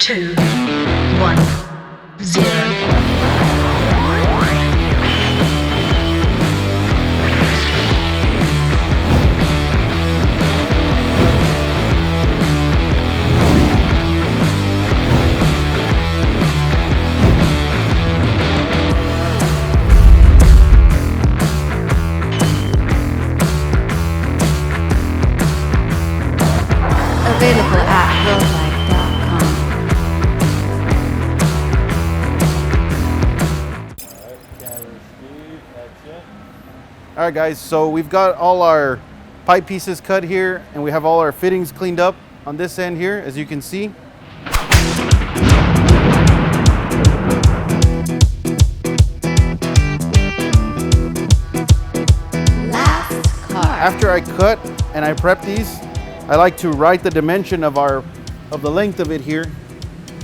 2, 1, 0. Available at weldlife.com. Alright guys, so we've got all our pipe pieces cut here and we have all our fittings cleaned up on this end here, as you can see. After I cut and I prep these, I like to write the dimension of the length of it here,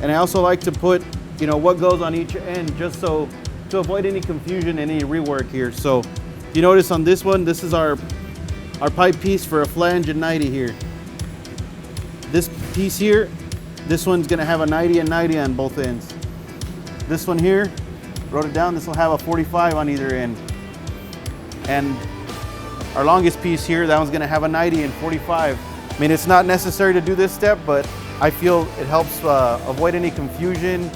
and I also like to put, you know, what goes on each end, just so to avoid any confusion and any rework here. So you notice on this one, this is our pipe piece for a flange and 90 here. This piece here, this one's gonna have a 90 and 90 on both ends. This one here, wrote it down, this will have a 45 on either end. And our longest piece here, that one's gonna have a 90 and 45. I mean, it's not necessary to do this step, but I feel it helps avoid any confusion,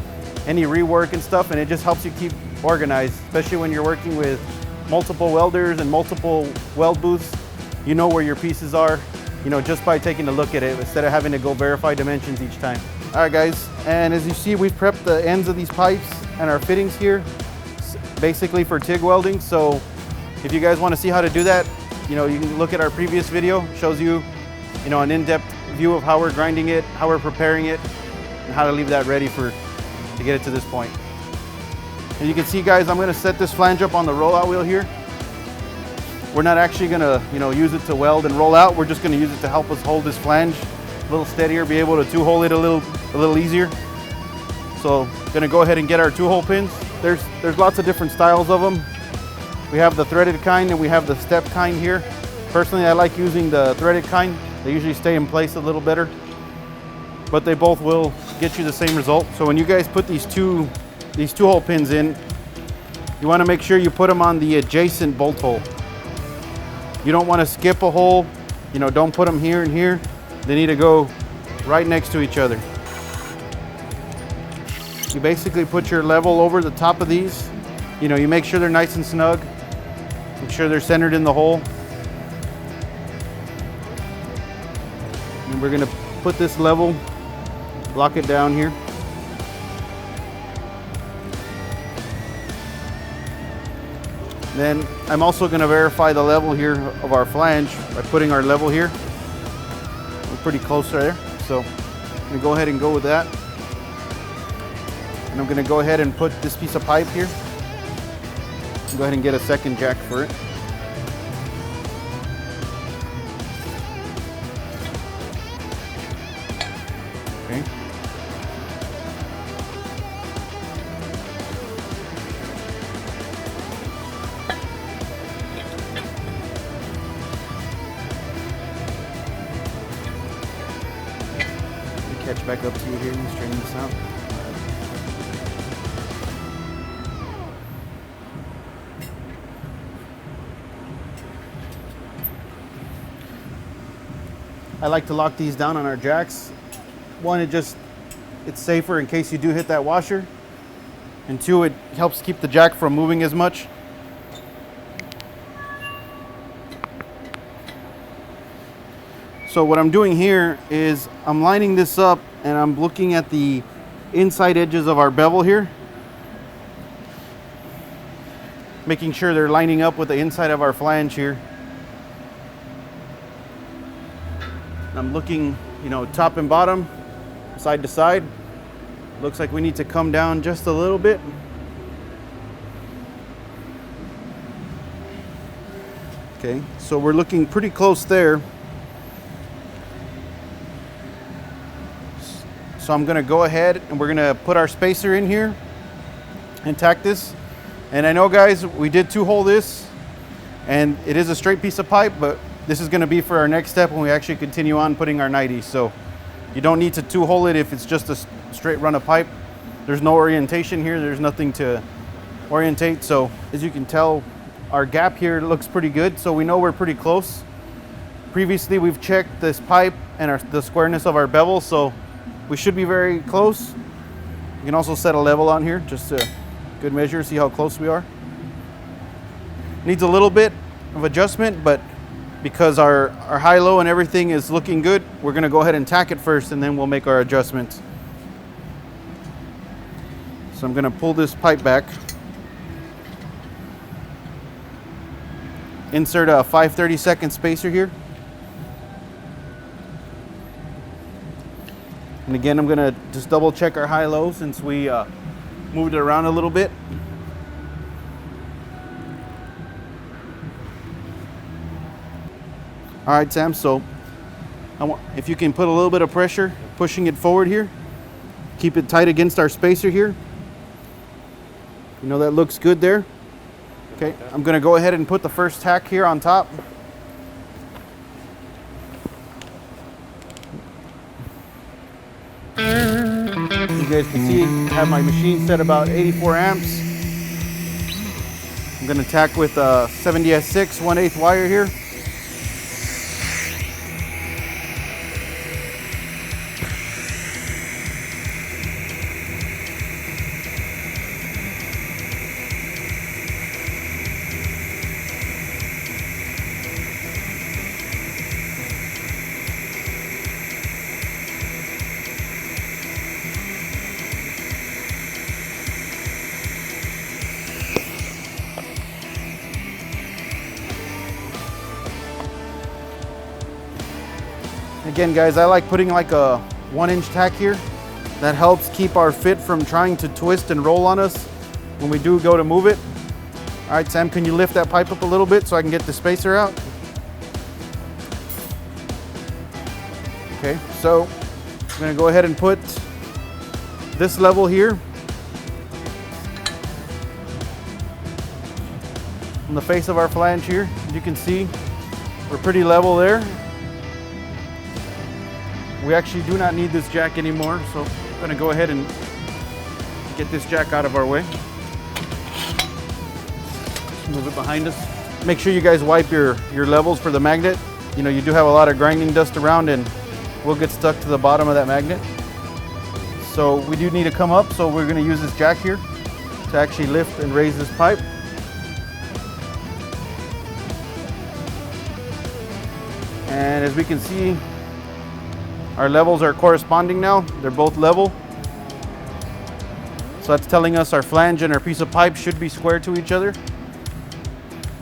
any rework and stuff, and it just helps you keep organized, especially when you're working with multiple welders and multiple weld booths. You know where your pieces are, you know, just by taking a look at it instead of having to go verify dimensions each time. All right, guys, and as you see, we've prepped the ends of these pipes and our fittings here, basically for TIG welding. So if you guys want to see how to do that, you know, you can look at our previous video. It shows you, you know, an in-depth view of how we're grinding it, how we're preparing it, and how to leave that ready to get it to this point. And you can see, guys, I'm gonna set this flange up on the rollout wheel here. We're not actually gonna, you know, use it to weld and roll out. We're just gonna use it to help us hold this flange a little steadier, be able to two-hole it a little easier. So gonna go ahead and get our two-hole pins. There's lots of different styles of them. We have the threaded kind and we have the step kind here. Personally, I like using the threaded kind. They usually stay in place a little better, but they both will get you the same result. So when you guys put these two-hole pins in, you want to make sure you put them on the adjacent bolt hole. You don't want to skip a hole. You know, don't put them here and here. They need to go right next to each other. You basically put your level over the top of these. You know, you make sure they're nice and snug. Make sure they're centered in the hole. And we're gonna put this level, lock it down here. Then I'm also gonna verify the level here of our flange by putting our level here. We're pretty close there, so I'm gonna go ahead and go with that. And I'm gonna go ahead and put this piece of pipe here. Go ahead and get a second jack for it. Okay. Catch back up to you here and straighten this out. I like to lock these down on our jacks. One, it's safer in case you do hit that washer. And two, it helps keep the jack from moving as much. So what I'm doing here is I'm lining this up and I'm looking at the inside edges of our bevel here, making sure they're lining up with the inside of our flange here. I'm looking, you know, top and bottom, side to side. Looks like we need to come down just a little bit. Okay, so we're looking pretty close there. So I'm gonna go ahead and we're gonna put our spacer in here and tack this. And I know, guys, we did two-hole this and it is a straight piece of pipe, but this is gonna be for our next step when we actually continue on putting our 90s. So You don't need to two-hole it if it's just a straight run of pipe. There's no orientation here. There's nothing to orientate. So as you can tell, our gap here looks pretty good. So we know we're pretty close. Previously, we've checked this pipe and the squareness of our bevel. So we should be very close. You can also set a level on here, just a good measure, see how close we are. Needs a little bit of adjustment, but because our high-low and everything is looking good, we're gonna go ahead and tack it first and then we'll make our adjustments. So I'm gonna pull this pipe back. Insert a 5/32 spacer here. And again, I'm gonna just double check our high-low since we moved it around a little bit. All right, Sam, so if you can put a little bit of pressure, pushing it forward here, keep it tight against our spacer here. You know, that looks good there. Okay, I'm gonna go ahead and put the first tack here on top. You guys can see I have my machine set about 84 amps. I'm gonna tack with a 70S6 1/8 wire here. Again, guys, I like putting like a 1-inch tack here. That helps keep our fit from trying to twist and roll on us when we do go to move it. All right, Sam, can you lift that pipe up a little bit so I can get the spacer out? Okay, so I'm gonna go ahead and put this level here on the face of our flange here. As you can see, we're pretty level there. We actually do not need this jack anymore, so I'm gonna go ahead and get this jack out of our way. Just move it behind us. Make sure you guys wipe your levels for the magnet. You know, you do have a lot of grinding dust around and we'll get stuck to the bottom of that magnet. So we do need to come up, so we're gonna use this jack here to actually lift and raise this pipe. And as we can see, our levels are corresponding now. They're both level. So that's telling us our flange and our piece of pipe should be square to each other.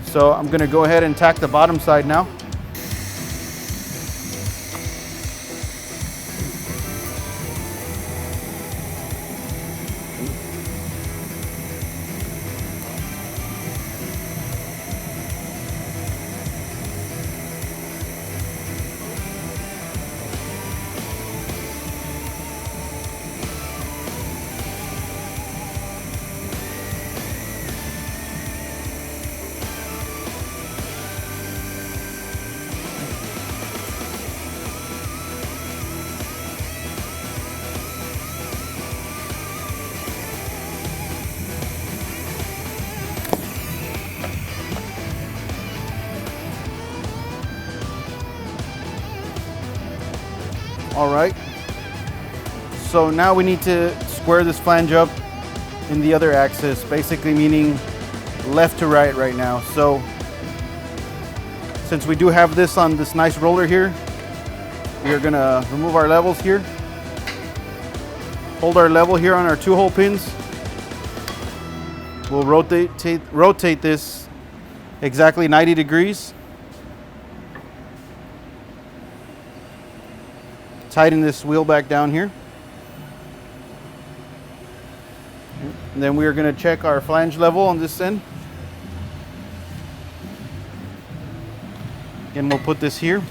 So I'm gonna go ahead and tack the bottom side now. All right, so now we need to square this flange up in the other axis, basically meaning left to right now. So since we do have this on this nice roller here, we are gonna remove our levels here, hold our level here on our 2-hole pins. We'll rotate this exactly 90 degrees. Tighten this wheel back down here. And then we are going to check our flange level on this end. Again, we'll put this here.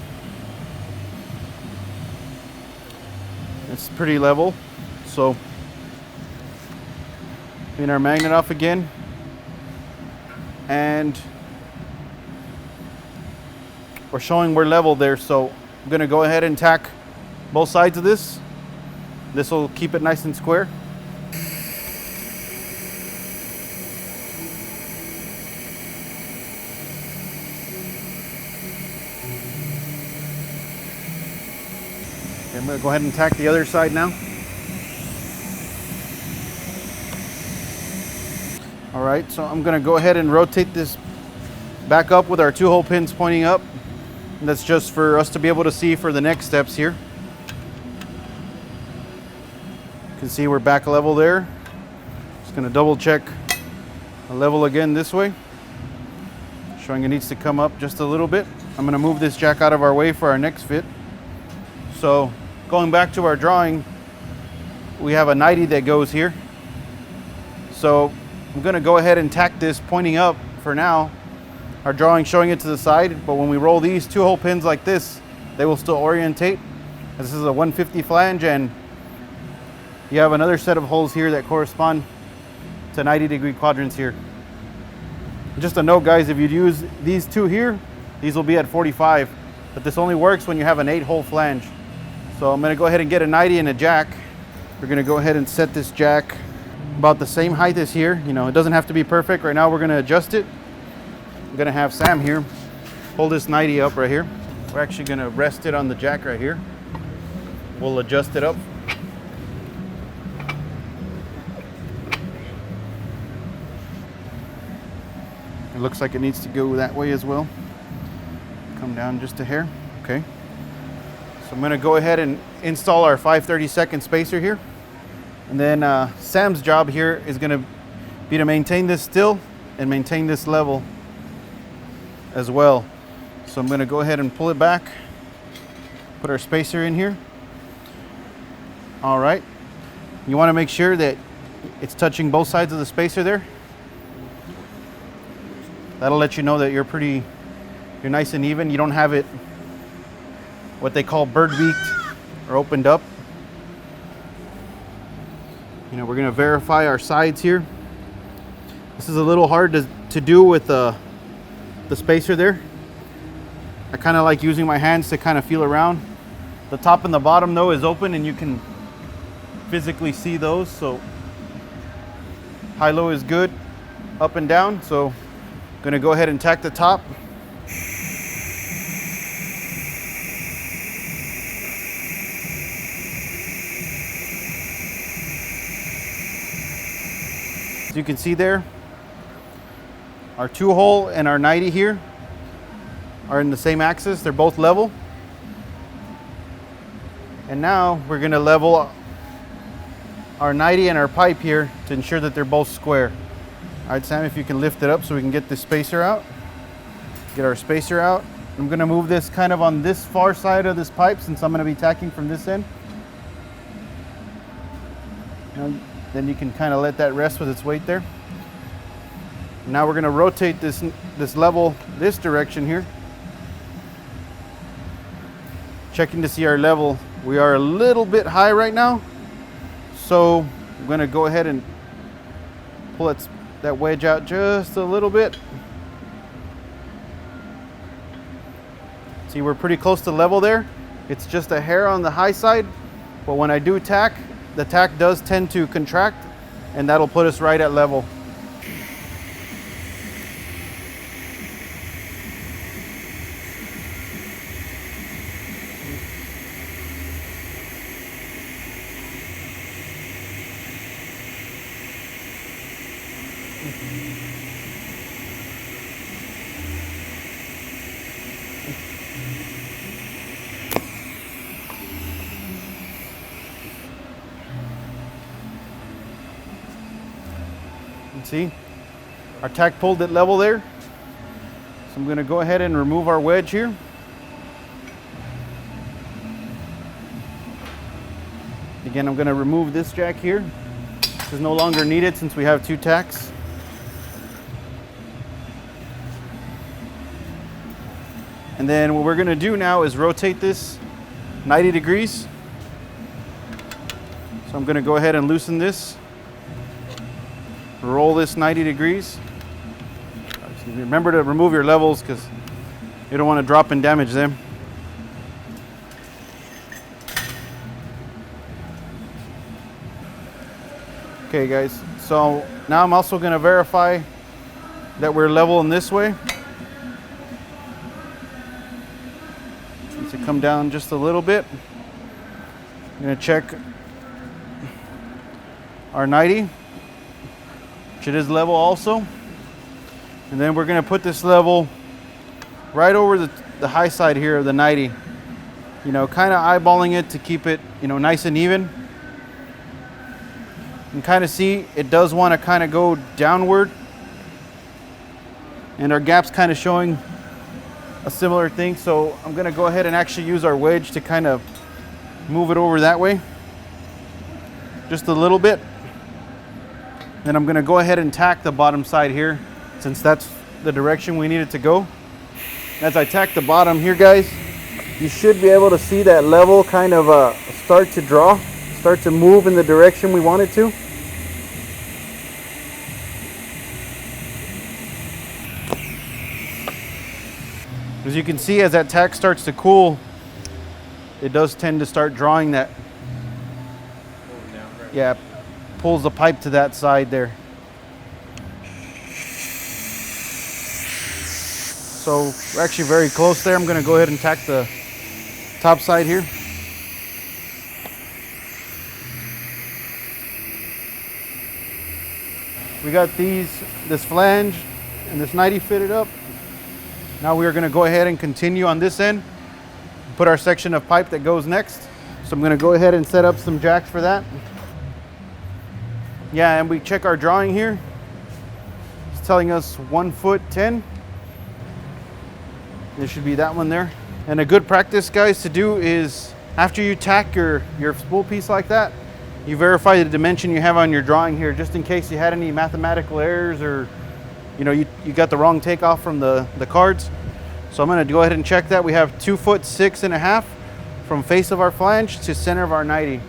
It's pretty level. So, clean our magnet off again. And we're showing we're level there, so I'm going to go ahead and tack both sides of this. This will keep it nice and square. Okay, I'm going to go ahead and tack the other side now. All right, so I'm going to go ahead and rotate this back up with our 2-hole pins pointing up. And that's just for us to be able to see for the next steps here. You can see we're back level there. Just going to double check the level again this way, showing it needs to come up just a little bit. I'm going to move this jack out of our way for our next fit. So going back to our drawing, we have a 90 that goes here. So I'm going to go ahead and tack this pointing up for now. Our drawing showing it to the side, but when we roll these 2-hole pins like this, they will still orientate. This is a 150 flange, and you have another set of holes here that correspond to 90-degree quadrants here. Just a note, guys, if you use these two here, these will be at 45, but this only works when you have an 8-hole flange. So I'm going to go ahead and get a 90 and a jack. We're going to go ahead and set this jack about the same height as here. You know, it doesn't have to be perfect. Right now we're going to adjust it. I'm going to have Sam here hold this 90 up right here. We're actually going to rest it on the jack right here. We'll adjust it up. It looks like it needs to go that way as well. Come down just a hair. Okay. So I'm going to go ahead and install our 5/32 spacer here. And then Sam's job here is going to be to maintain this still and maintain this level as well. So I'm going to go ahead and pull it back, put our spacer in here. All right. You want to make sure that it's touching both sides of the spacer there. That'll let you know that you're nice and even. You don't have it what they call bird beaked or opened up. You know, we're going to verify our sides here. This is a little hard to do with the spacer there. I kind of like using my hands to kind of feel around. The top and the bottom though is open and you can physically see those. So high-low is good, up and down. So I'm going to go ahead and tack the top. As you can see there, our 2-hole and our 90 here are in the same axis. They're both level. And now we're going to level our 90 and our pipe here to ensure that they're both square. All right, Sam, if you can lift it up so we can get this spacer out. Get our spacer out. I'm going to move this kind of on this far side of this pipe since I'm going to be tacking from this end. And then you can kind of let that rest with its weight there. Now we're going to rotate this level this direction here. Checking to see our level. We are a little bit high right now. So I'm going to go ahead and pull that wedge out just a little bit. See, we're pretty close to level there. It's just a hair on the high side. But when I do tack, the tack does tend to contract and that'll put us right at level. See, our tack pulled it level there. So I'm going to go ahead and remove our wedge here. Again, I'm going to remove this jack here. This is no longer needed since we have 2 tacks. And then what we're going to do now is rotate this 90 degrees. So I'm going to go ahead and loosen this. Roll this 90 degrees. Remember to remove your levels because you don't want to drop and damage them. Okay guys, so now I'm also gonna verify that we're level in this way. Needs to come down just a little bit. I'm gonna check our 90, which it is level also. And then we're gonna put this level right over the high side here of the 90. You know, kind of eyeballing it to keep it, you know, nice and even. You can kind of see it does want to kind of go downward. And our gap's kind of showing a similar thing. So I'm gonna go ahead and actually use our wedge to kind of move it over that way. Just a little bit. Then I'm gonna go ahead and tack the bottom side here, since that's the direction we need it to go. As I tack the bottom here, guys, you should be able to see that level kind of start to draw, start to move in the direction we want it to. As you can see, as that tack starts to cool, it does tend to start drawing that. Yeah, pulls the pipe to that side there. So we're actually very close there. I'm going to go ahead and tack the top side here. We got this flange and this 90 fitted up. Now we are going to go ahead and continue on this end, put our section of pipe that goes next. So I'm going to go ahead and set up some jacks for that. Yeah, and we check our drawing here. It's telling us 1 foot 10. There should be that one there. And a good practice, guys, to do is after you tack your spool piece like that, you verify the dimension you have on your drawing here, just in case you had any mathematical errors or you know you got the wrong takeoff from the cards. So I'm going to go ahead and check that. We have 2 foot 6.5 from face of our flange to center of our 90.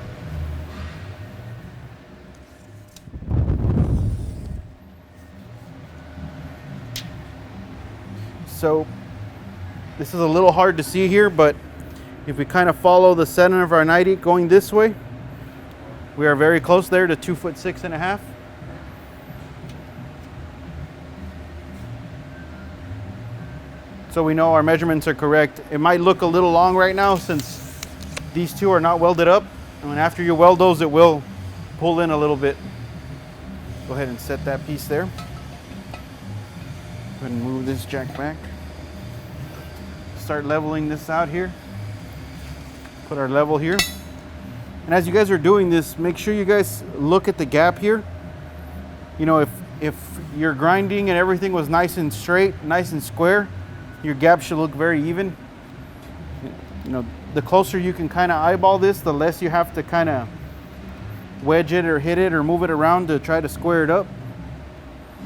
So this is a little hard to see here, but if we kind of follow the center of our 90 going this way, we are very close there to 2 foot 6.5. So we know our measurements are correct. It might look a little long right now since these two are not welded up. And after you weld those, it will pull in a little bit. Go ahead and set that piece there. Go ahead and move this jack back. Start leveling this out here. Put our level here. And as you guys are doing this, make sure you guys look at the gap here. You know, if your grinding and everything was nice and straight, nice and square, your gap should look very even. You know, the closer you can kind of eyeball this, the less you have to kind of wedge it or hit it or move it around to try to square it up.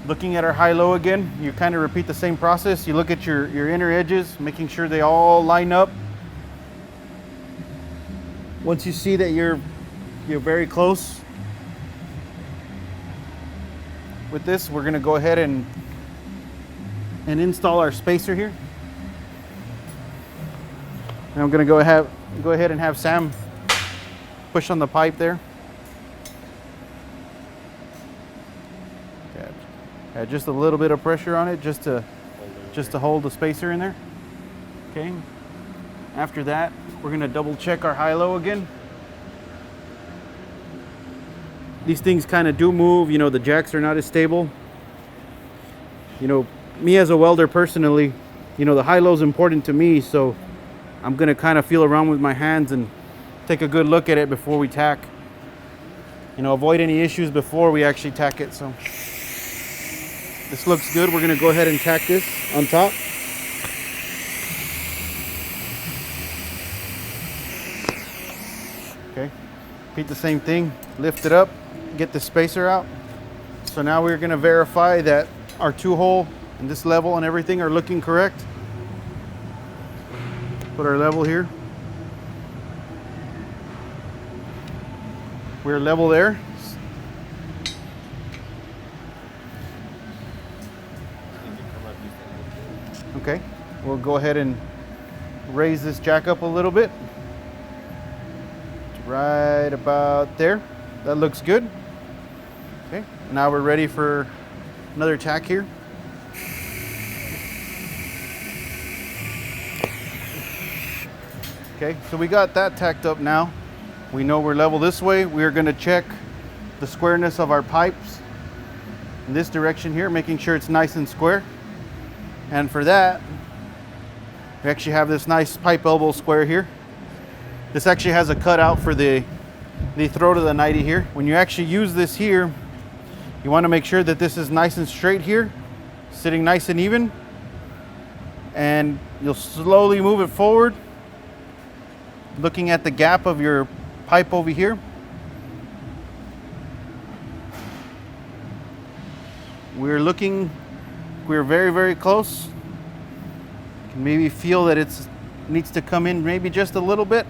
Looking at our high-low again, you kind of repeat the same process. You look at your inner edges, making sure they all line up. Once you see that you're very close with this, we're going to go ahead and install our spacer here. And I'm going to go ahead and have Sam push on the pipe there. Add just a little bit of pressure on it just to hold the spacer in there. Okay. After that, we're going to double check our high-low again. These things kind of do move, you know, the jacks are not as stable. You know, me as a welder personally, you know, the high-low is important to me, so I'm going to kind of feel around with my hands and take a good look at it before we tack. You know, avoid any issues before we actually tack it. So this looks good. We're going to go ahead and tack this on top. Okay, repeat the same thing. Lift it up, get the spacer out. So now we're going to verify that our 2-hole and this level and everything are looking correct. Put our level here. We're level there. Okay, we'll go ahead and raise this jack up a little bit. Right about there. That looks good. Okay, now we're ready for another tack here. Okay, so we got that tacked up now. We know we're level this way. We're gonna check the squareness of our pipes in this direction here, making sure it's nice and square. And for that, we actually have this nice pipe elbow square here. This actually has a cutout for the throat of the 90 here. When you actually use this here, you want to make sure that this is nice and straight here, sitting nice and even. And you'll slowly move it forward, looking at the gap of your pipe over here. We're very, very close. You can maybe feel that it needs to come in maybe just a little bit.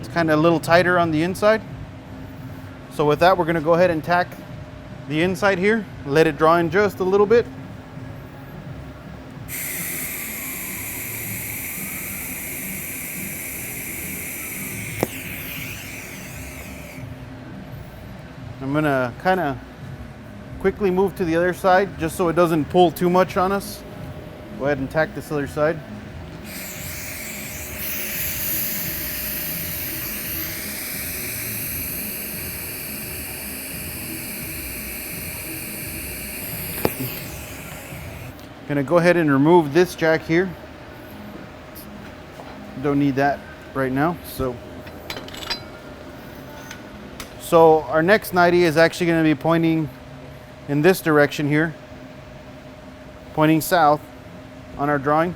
It's kind of a little tighter on the inside. So with that, we're gonna go ahead and tack the inside here, let it draw in just a little bit. I'm gonna kind of quickly move to the other side just so it doesn't pull too much on us. Go ahead and tack this other side. Gonna go ahead and remove this jack here. Don't need that right now. So our next 90 is actually going to be pointing in this direction here, pointing south on our drawing.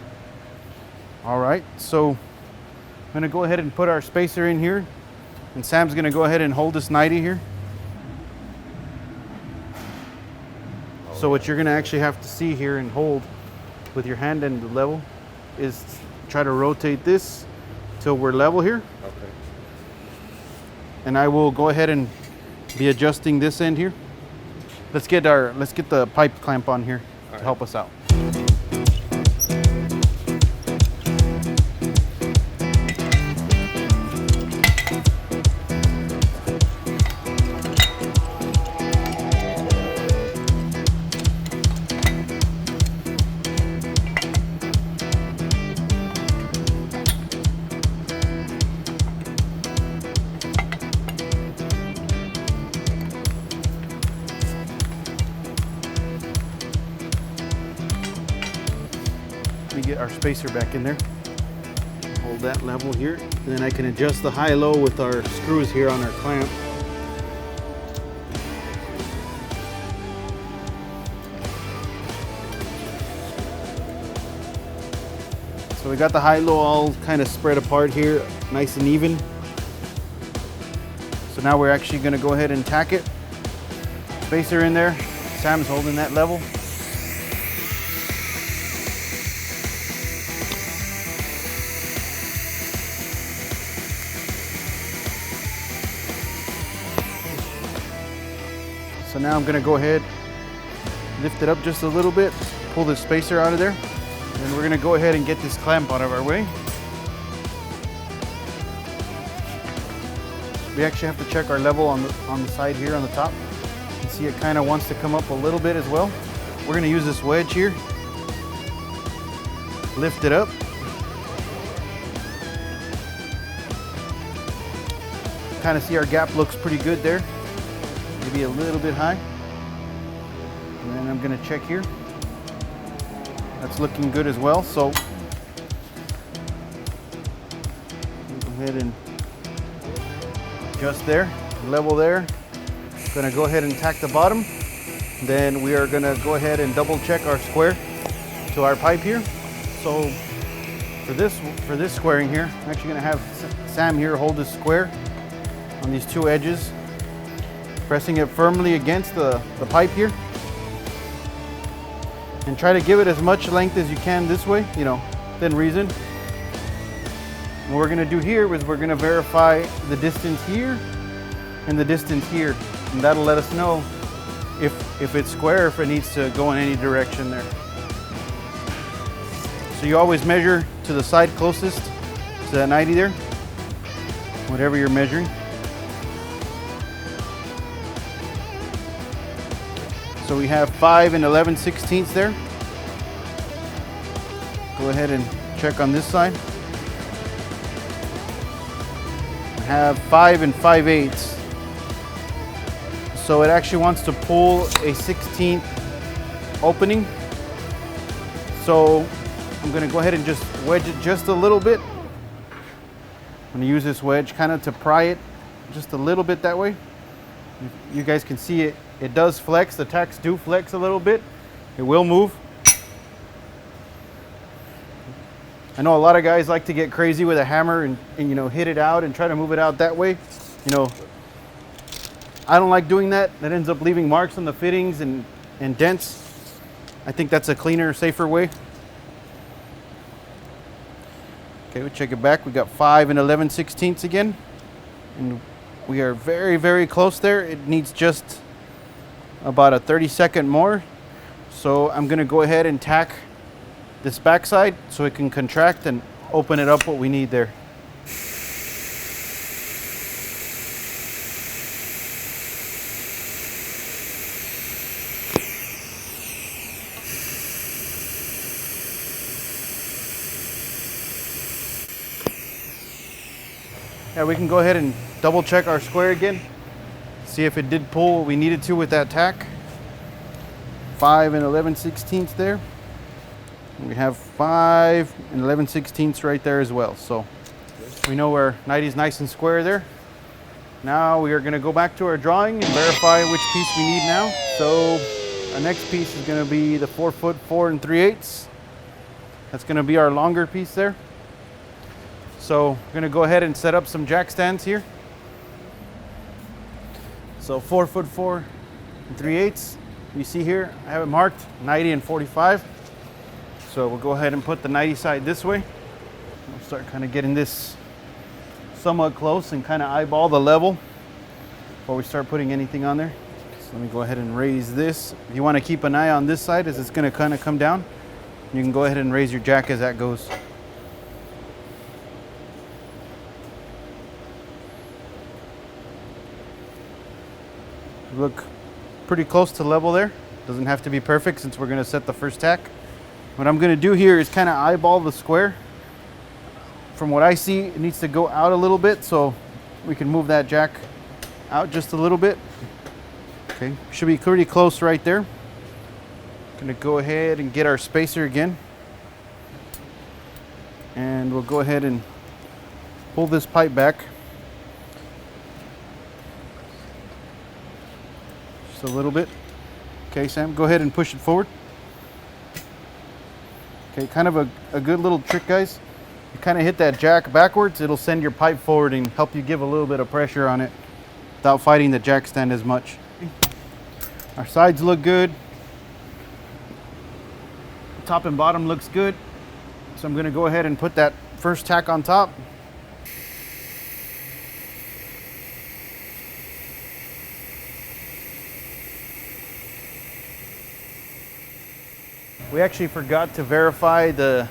All right, so I'm going to go ahead and put our spacer in here, and Sam's going to go ahead and hold this 90 here. So what you're going to actually have to see here and hold with your hand and the level is try to rotate this till we're level here. Okay. And I will go ahead and be adjusting this end here. Let's get the pipe clamp on here to help us out. Let me get our spacer back in there. Hold that level here. And then I can adjust the high-low with our screws here on our clamp. So we got the high-low all kind of spread apart here, nice and even. So now we're actually going to go ahead and tack it. Spacer in there. Sam's holding that level. So now I'm going to go ahead, lift it up just a little bit, pull the spacer out of there, and we're going to go ahead and get this clamp out of our way. We actually have to check our level on the side here on the top. You can see it kind of wants to come up a little bit as well. We're going to use this wedge here, lift it up. Kind of see our gap looks pretty good there. Maybe a little bit high. And then I'm going to check here. That's looking good as well. So go ahead and adjust there, level there. Going to go ahead and tack the bottom. Then we are going to go ahead and double check our square to our pipe here. So for this squaring here, I'm actually going to have Sam here hold this square on these two edges, pressing it firmly against the pipe here. And try to give it as much length as you can this way, you know, within reason. What we're gonna do here is we're gonna verify the distance here and the distance here. And that'll let us know if it's square, if it needs to go in any direction there. So you always measure to the side closest to that 90 there, whatever you're measuring. So we have 5 and 11/16 there. Go ahead and check on this side. We have 5 and 5/8. So it actually wants to pull a 16th opening. So I'm gonna go ahead and just wedge it just a little bit. I'm gonna use this wedge kind of to pry it just a little bit that way. You guys can see it, it does flex, the tacks do flex a little bit. It will move. I know a lot of guys like to get crazy with a hammer and you know, hit it out and try to move it out that way. You know, I don't like doing that. That ends up leaving marks on the fittings and dents. I think that's a cleaner, safer way. Okay, we check it back. We got 5 and 11/16 again. And we are very, very close there. It needs just about a 30-second more. So I'm gonna go ahead and tack this backside so it can contract and open it up what we need there. Yeah, we can go ahead and double check our square again. See if it did pull what we needed to with that tack. 5 and 11/16 there. And we have 5 and 11/16 right there as well. So we know our 90 is nice and square there. Now we are gonna go back to our drawing and verify which piece we need now. So our next piece is gonna be the 4 foot 4 and 3/8. That's gonna be our longer piece there. So we're gonna go ahead and set up some jack stands here. So 4 foot 4 and 3/8. You see here, I have it marked 90 and 45. So we'll go ahead and put the 90 side this way. We'll start kind of getting this somewhat close and kind of eyeball the level before we start putting anything on there. So let me go ahead and raise this. If you want to keep an eye on this side as it's gonna kind of come down, you can go ahead and raise your jack as that goes. Look pretty close to level there. Doesn't have to be perfect since we're gonna set the first tack. What I'm gonna do here is kind of eyeball the square. From what I see, it needs to go out a little bit, so we can move that jack out just a little bit. Okay, should be pretty close right there. Gonna go ahead and get our spacer again. And we'll go ahead and pull this pipe back. A little bit. Okay, Sam, go ahead and push it forward. Okay, kind of a good little trick, guys. You kind of hit that jack backwards, it'll send your pipe forward and help you give a little bit of pressure on it without fighting the jack stand as much. Our sides look good. Top and bottom looks good. So I'm gonna go ahead and put that first tack on top. We actually forgot to verify the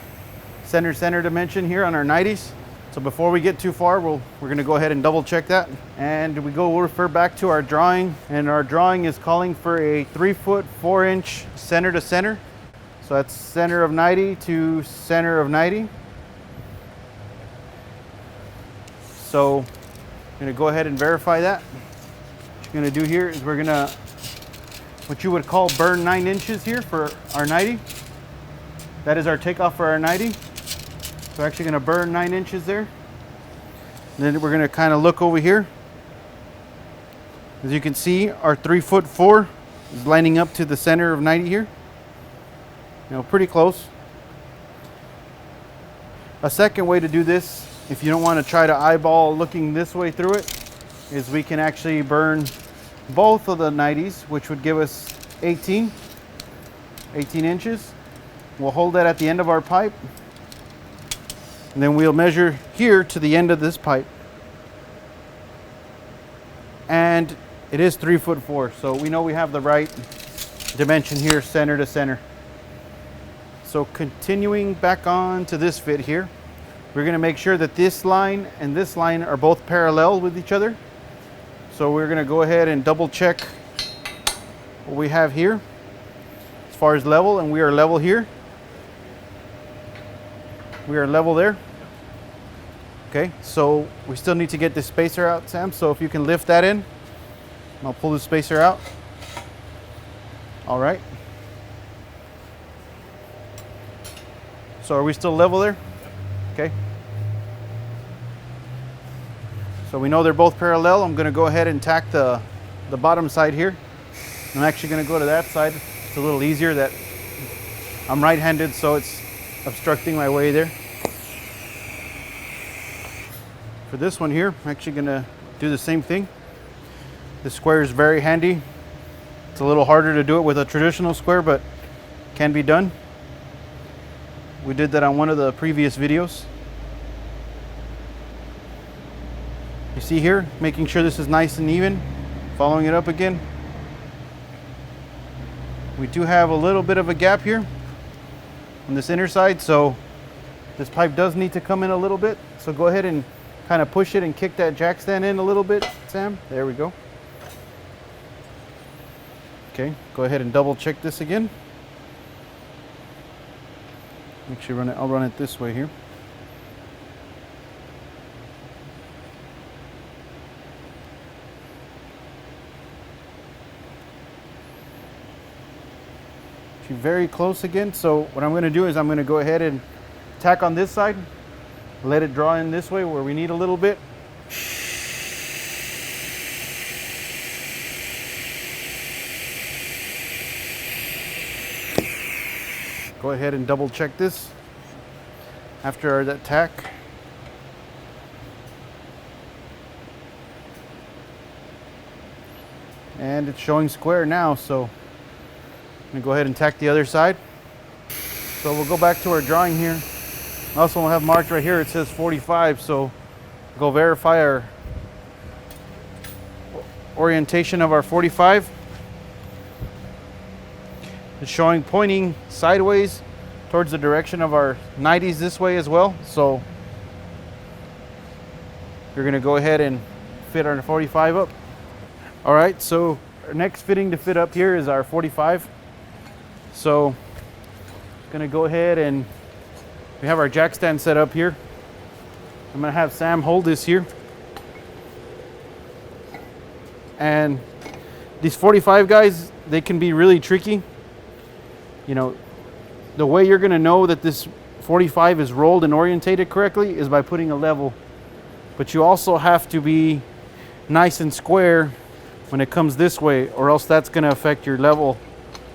center dimension here on our 90s. So before we get too far, we're gonna go ahead and double check that. And we'll refer back to our drawing. And our drawing is calling for a 3 foot 4 inch center to center. So that's center of 90 to center of 90. So I'm gonna go ahead and verify that. What you're gonna do here is we're gonna, what you would call burn 9 inches here for our 90. That is our takeoff for our 90. So we're actually gonna burn 9 inches there. Then we're gonna kind of look over here. As you can see, our 3 foot 4 is lining up to the center of 90 here. You know, pretty close. A second way to do this, if you don't want to try to eyeball looking this way through it, is we can actually burn both of the 90s, which would give us 18 inches. We'll hold that at the end of our pipe. And then we'll measure here to the end of this pipe. And it is 3 foot 4, so we know we have the right dimension here, center to center. So continuing back on to this fit here, we're gonna make sure that this line and this line are both parallel with each other. So we're gonna go ahead and double check what we have here as far as level, and we are level here. We are level there. Okay, so we still need to get this spacer out, Sam. So if you can lift that in, I'll pull the spacer out. All right. So are we still level there? Okay. So we know they're both parallel. I'm going to go ahead and tack the bottom side here. I'm actually going to go to that side. It's a little easier that I'm right-handed, so it's obstructing my way there. For this one here, I'm actually going to do the same thing. The square is very handy. It's a little harder to do it with a traditional square, but can be done. We did that on one of the previous videos. You see here, making sure this is nice and even, following it up again. We do have a little bit of a gap here on this inner side, so this pipe does need to come in a little bit. So go ahead and kind of push it and kick that jack stand in a little bit, Sam. There we go. Okay, go ahead and double check this again. Actually run it, I'll run it this way here. Actually very close again. So what I'm going to do is I'm going to go ahead and tack on this side. Let it draw in this way where we need a little bit. Go ahead and double check this after that tack. And it's showing square now, so I'm gonna go ahead and tack the other side. So we'll go back to our drawing here. Also, we'll have marked right here, it says 45, so go verify our orientation of our 45. It's showing pointing sideways towards the direction of our 90s this way as well. So you're gonna go ahead and fit our 45 up. All right, so our next fitting to fit up here is our 45. So gonna go ahead and we have our jack stand set up here. I'm gonna have Sam hold this here. And these 45 guys, they can be really tricky. You know, the way you're gonna know that this 45 is rolled and orientated correctly is by putting a level. But you also have to be nice and square when it comes this way, or else that's gonna affect your level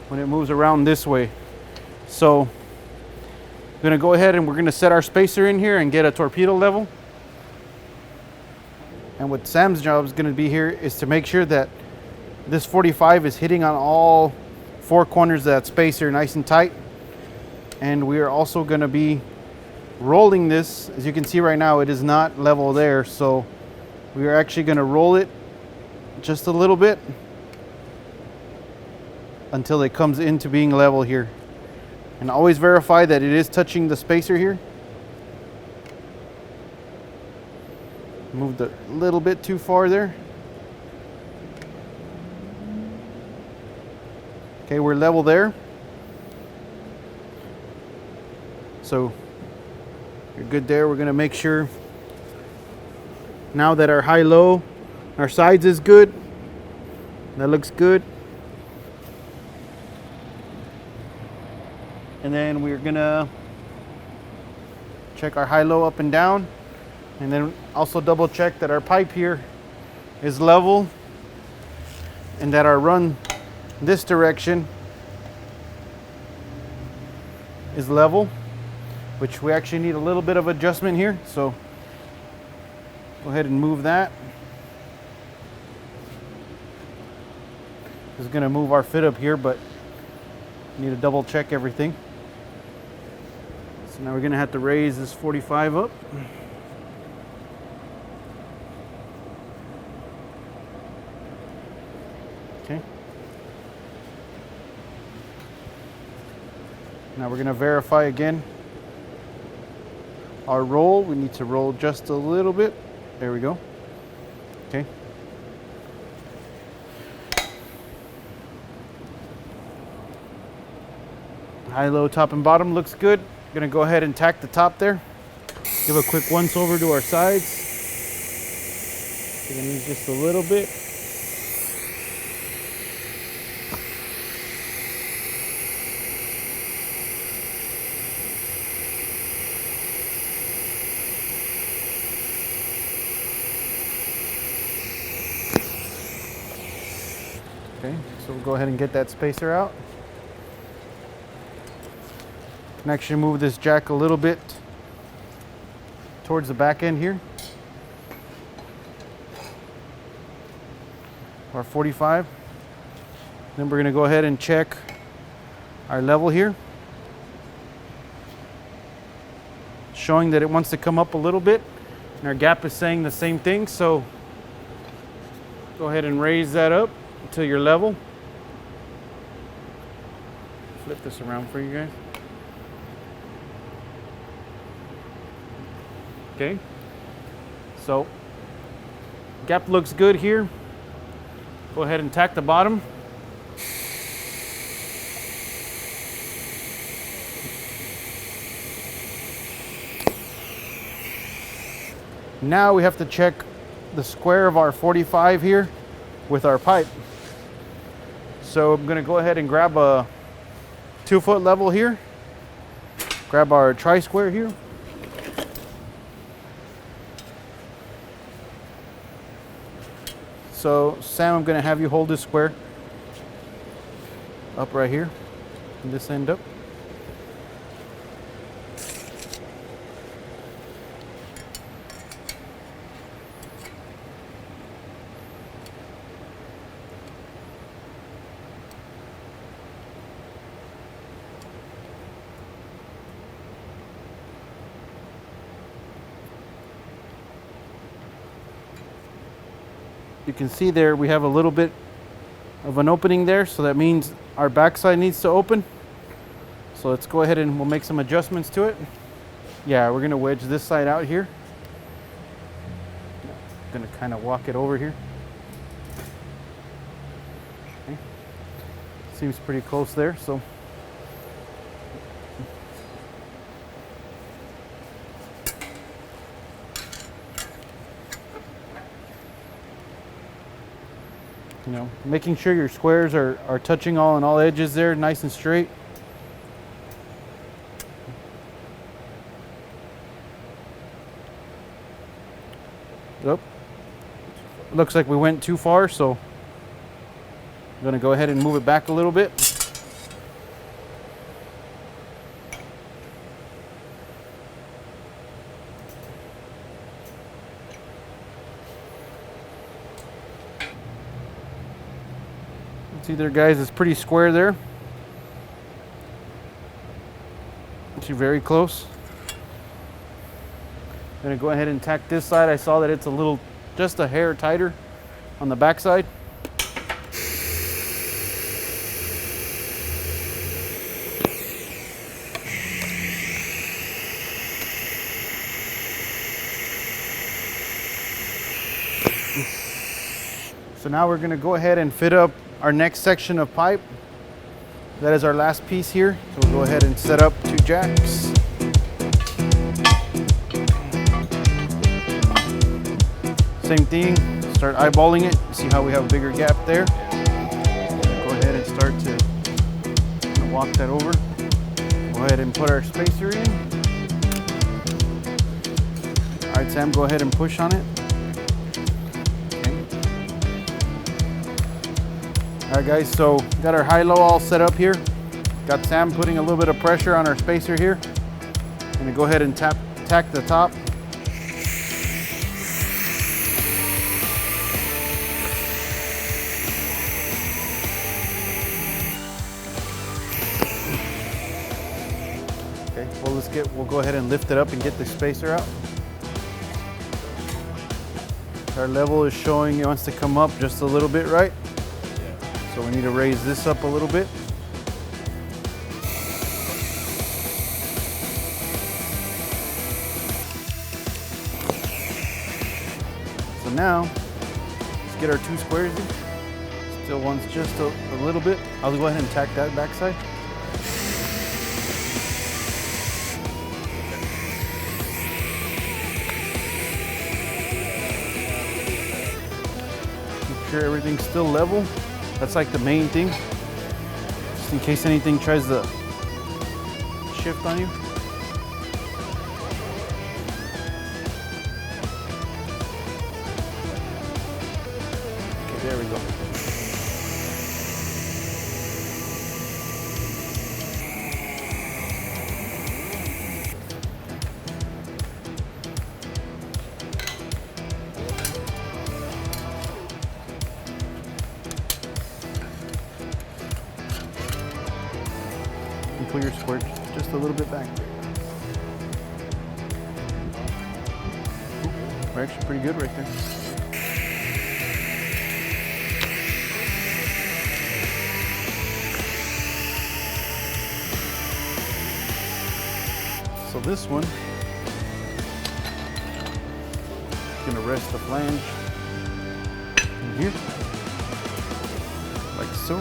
when it moves around this way. So I'm gonna go ahead and we're gonna set our spacer in here and get a torpedo level. And what Sam's job is gonna be here is to make sure that this 45 is hitting on all four corners of that spacer nice and tight. And we are also going to be rolling this. As you can see right now, it is not level there, so we are actually going to roll it just a little bit until it comes into being level here. And always verify that it is touching the spacer here. Moved a little bit too far there. Okay, we're level there. So you're good there. We're gonna make sure now that our high-low, our sides is good. That looks good. And then we're gonna check our high-low up and down. And then also double check that our pipe here is level and that our run this direction is level, which we actually need a little bit of adjustment here. So go ahead and move that. This is going to move our fit up here, but we need to double check everything. So now we're going to have to raise this 45 up. Okay. Now we're going to verify again our roll. We need to roll just a little bit. There we go. Okay. High-low top and bottom looks good. Gonna go ahead and tack the top there. Give a quick once over to our sides. We're gonna use just a little bit. Okay, so we'll go ahead and get that spacer out. Can actually move this jack a little bit towards the back end here. Our 45. Then we're going to go ahead and check our level here, showing that it wants to come up a little bit, and our gap is saying the same thing. So go ahead and raise that up until you're level. Flip this around for you guys. Okay, so gap looks good here. Go ahead and tack the bottom. Now we have to check the square of our 45 here with our pipe. So I'm gonna go ahead and grab a 2-foot level here. Grab our tri-square here. So Sam, I'm gonna have you hold this square up right here, and this end up. You can see there we have a little bit of an opening there, so that means our backside needs to open. So let's go ahead and we'll make some adjustments to it. Yeah, we're gonna wedge this side out here. Gonna kind of walk it over here. Okay. Seems pretty close there, so. You know, making sure your squares are touching on all edges there, nice and straight. Oop. Looks like we went too far, so I'm gonna go ahead and move it back a little bit. See there, guys, it's pretty square there. Actually very close. I'm gonna go ahead and tack this side. I saw that it's a little, just a hair tighter on the back side. So now we're gonna go ahead and fit up our next section of pipe. That is our last piece here. So we'll go ahead and set up 2 jacks. Same thing, start eyeballing it. See how we have a bigger gap there? Go ahead and start to walk that over. Go ahead and put our spacer in. All right, Sam, go ahead and push on it. All right, guys, so got our high-low all set up here. Got Sam putting a little bit of pressure on our spacer here. Gonna go ahead and tack the top. Okay, well we'll go ahead and lift it up and get the spacer out. Our level is showing it wants to come up just a little bit, right? So we need to raise this up a little bit. So now, let's get our 2 squares in. Still wants just a little bit. I'll go ahead and tack that backside. sure everything's still level. That's like the main thing, just in case anything tries to shift on you. Okay, there we go. Pull your squirt just a little bit back. We're actually pretty good right there. So this one, gonna rest the flange in here, like so.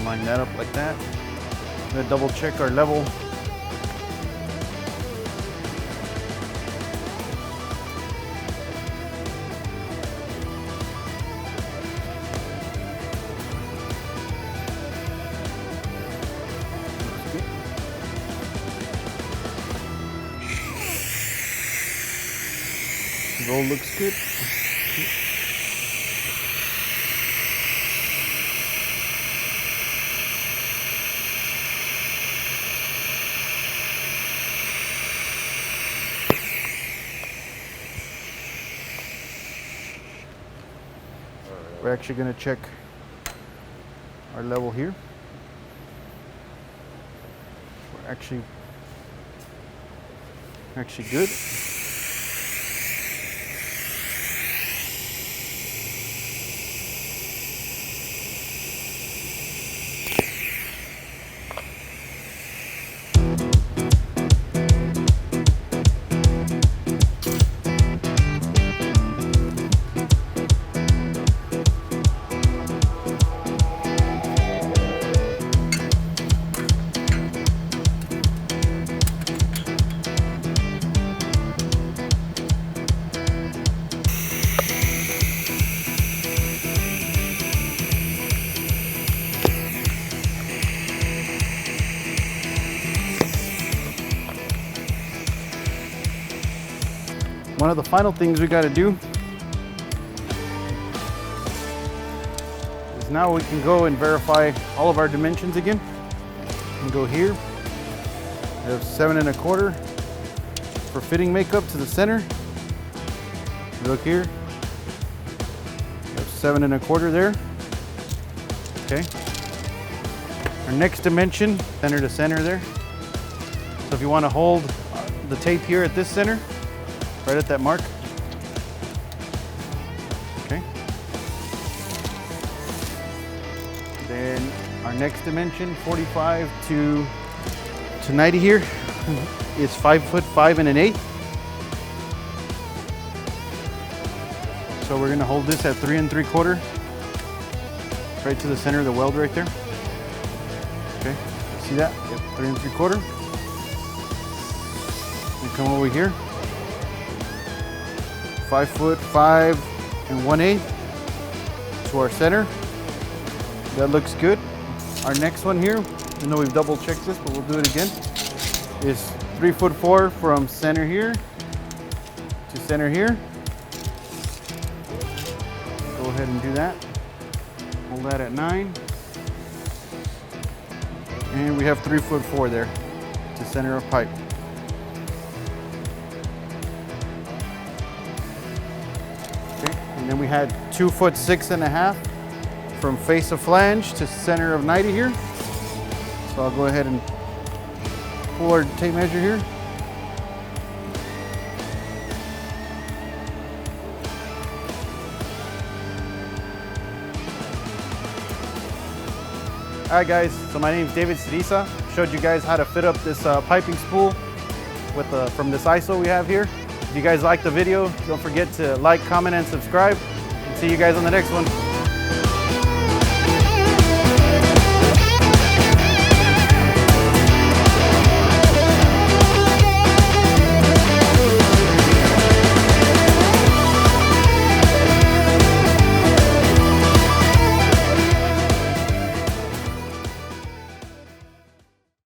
Line that up like that. I'm gonna double check our level. Roll looks good. We're actually going to check our level here. We're actually good. One of the final things we got to do is now we can go and verify all of our dimensions again. We can go here. We have 7 1/4 for fitting makeup to the center. Look here. We have 7 1/4 there. Okay. Our next dimension, center to center there. So if you want to hold the tape here at this center, right at that mark. Okay. Then our next dimension, 45 to 90 here, is 5'5" and 1/8. So we're gonna hold this at 3 3/4, right to the center of the weld right there. Okay, see that? Yep, 3 3/4. And come over here. 5'5" and 1/8 to our center. That looks good. Our next one here, I know we've double checked this, but we'll do it again, is 3'4" from center here to center here. Go ahead and do that. Hold that at 9. And we have 3'4" there to center of pipe. And then we had 2'6" and 1/2 from face of flange to center of 90 here. So I'll go ahead and pull our tape measure here. All right guys, so my name is David Sidisa. Showed you guys how to fit up this piping spool with from this ISO we have here. If you guys like the video, don't forget to like, comment, and subscribe. See you guys on the next one.